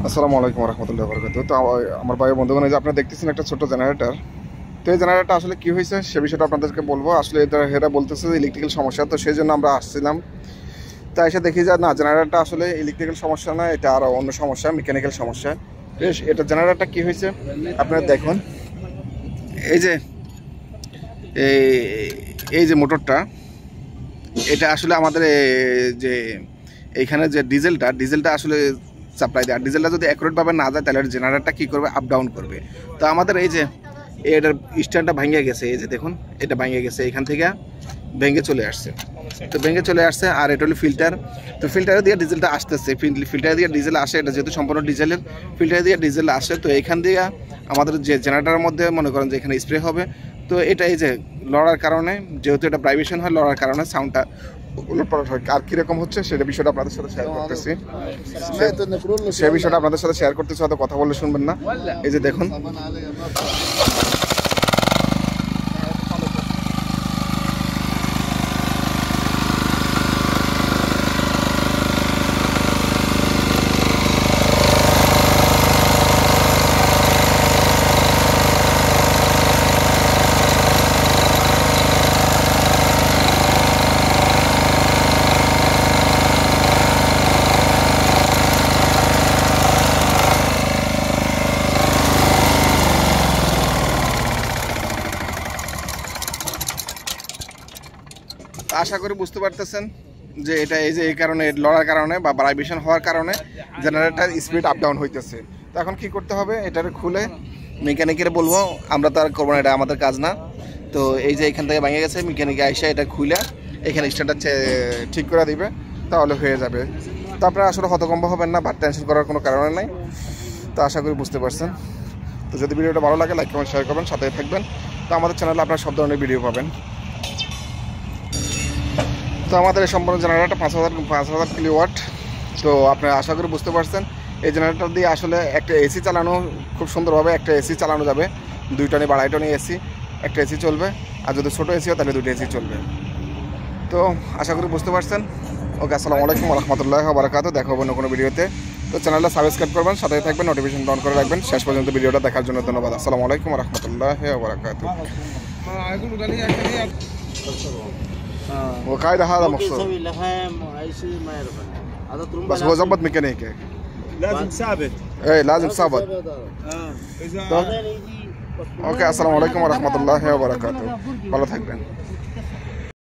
আসসালামু আলাইকুম রহমতুল্লাহ বরকাত। তো আমার ভাই বন্ধুগণ, এই যে আপনারা দেখতেছেন একটা ছোট্ট জেনারেটর। তো এই জেনারেটরটা আসলে কি হয়েছে সে বিষয়টা আপনাদেরকে বলবো। আসলে এরা বলতেছে যে ইলেকট্রিক্যাল সমস্যা, তো সেই জন্য আমরা আসছিলাম। তাই এসে দেখি যে না, জেনারেটরটা আসলে ইলেকট্রিক্যাল সমস্যা না, এটা আরও অন্য সমস্যা, মেকানিক্যাল সমস্যা। বেশ, এটা জেনারেটরটা কি হয়েছে আপনারা দেখুন। এই যে এই এই যে মোটরটা, এটা আসলে আমাদের যে এইখানে যে ডিজেলটা আসলে সাপ্লাই দেয়। আর ডিজেলটা যদি অ্যাকুরেটভাবে না যায় তাহলে জেনারেটরটা কী করবে, আপ ডাউন করবে। তো আমাদের এই যে এটার স্ট্যান্ডটা ভেঙে গেছে, এই যে দেখুন এটা ভেঙে গেছে, এখান থেকে ভেঙে চলে আসছে। তো ভেঙে চলে আসছে। আর এটা হলো ফিল্টার। তো ফিল্টারে দিয়ে ডিজেলটা আসতেছে, ফিল্টারে দিয়ে ডিজেল আসে, এটা যেহেতু সম্পূর্ণ ডিজেলের, ফিল্টারে দিয়ে ডিজেল আসে। তো এইখান দিয়ে আমাদের যে জেনারেটরের মধ্যে মনে করেন যে এখানে স্প্রে হবে। তো এটা এই যে লড়ার কারণে, যেহেতু এটা ভাইব্রেশন হয়, লড়ার কারণে সাউন্ডটা উলটপালট হয়। আর কীরকম হচ্ছে সেটা বিষয়টা আপনাদের সাথে শেয়ার করতেছি। সে বিষয়টা আপনাদের সাথে শেয়ার করতেছি, হয়তো কথা বললে শুনবেন না। এই যে দেখুন, আশা করি বুঝতে পারতেছেন যে এটা এই যে এই কারণে, লড়ার কারণে বা ভাইব্রেশন হওয়ার কারণে জেনারেটর স্পিড আপ ডাউন হইতেছে। তো এখন কি করতে হবে, এটার খুলে মেকানিকের বলবো, আমরা তো আর করবো না, এটা আমাদের কাজ না। তো এই যে এখান থেকে ভেঙে গেছে, মেকানিকে আইসা এটা খুলে এখানে স্ট্যান্ডটা ঠিক করে দিবে, তাহলে হয়ে যাবে। তো আপনারা আসলে হতভম্ব হবেন না বা টেনশন করার কোনো কারণ নাই। তো আশা করি বুঝতে পারছেন। তো যদি ভিডিওটা ভালো লাগে লাইক কমেন্ট শেয়ার করবেন, সাথে থাকবেন। তো আমাদের চ্যানেলে আপনারা সব ধরনের ভিডিও পাবেন। তো আমাদের এই সম্পূর্ণ জেনারেটর 5000 কিলোওয়াট। তো আপনারা আশা করি বুঝতে পারছেন। এই জেনারেটর দিয়ে আসলে একটা এসি চালানো খুব সুন্দরভাবে, একটা এসি চালানো যাবে, 2 টনি বা 2.5 টনি এসি, একটা এসি চলবে। আর যদি ছোটো এসি হয় তাহলে 2টা এসি চলবে। তো আশা করি বুঝতে পারছেন। ওকে, আসসালামু আলাইকুম রহমতুল্লাহ বারাকাতুহু। দেখা হবে অন্য কোনো ভিডিওতে। তো চ্যানেলটা সাবস্ক্রাইব করবেন, সাথে থাকবেন, নোটিফিকেশন অন করে রাখবেন। শেষ পর্যন্ত ভিডিওটা দেখার জন্য ধন্যবাদ। আসসালামু আলাইকুম রহমতুল্লাহ বারাকাতুহু। وقاعدة هذا مقصود يسوي لحام اي شيء ما يرفع هذا طرمبه بس هو ظبط ميكانيكي. لازم ثابت. ايه لازم ثابت. اذا اوكي، السلام عليكم ورحمة الله وبركاته. ভালো থাকবেন।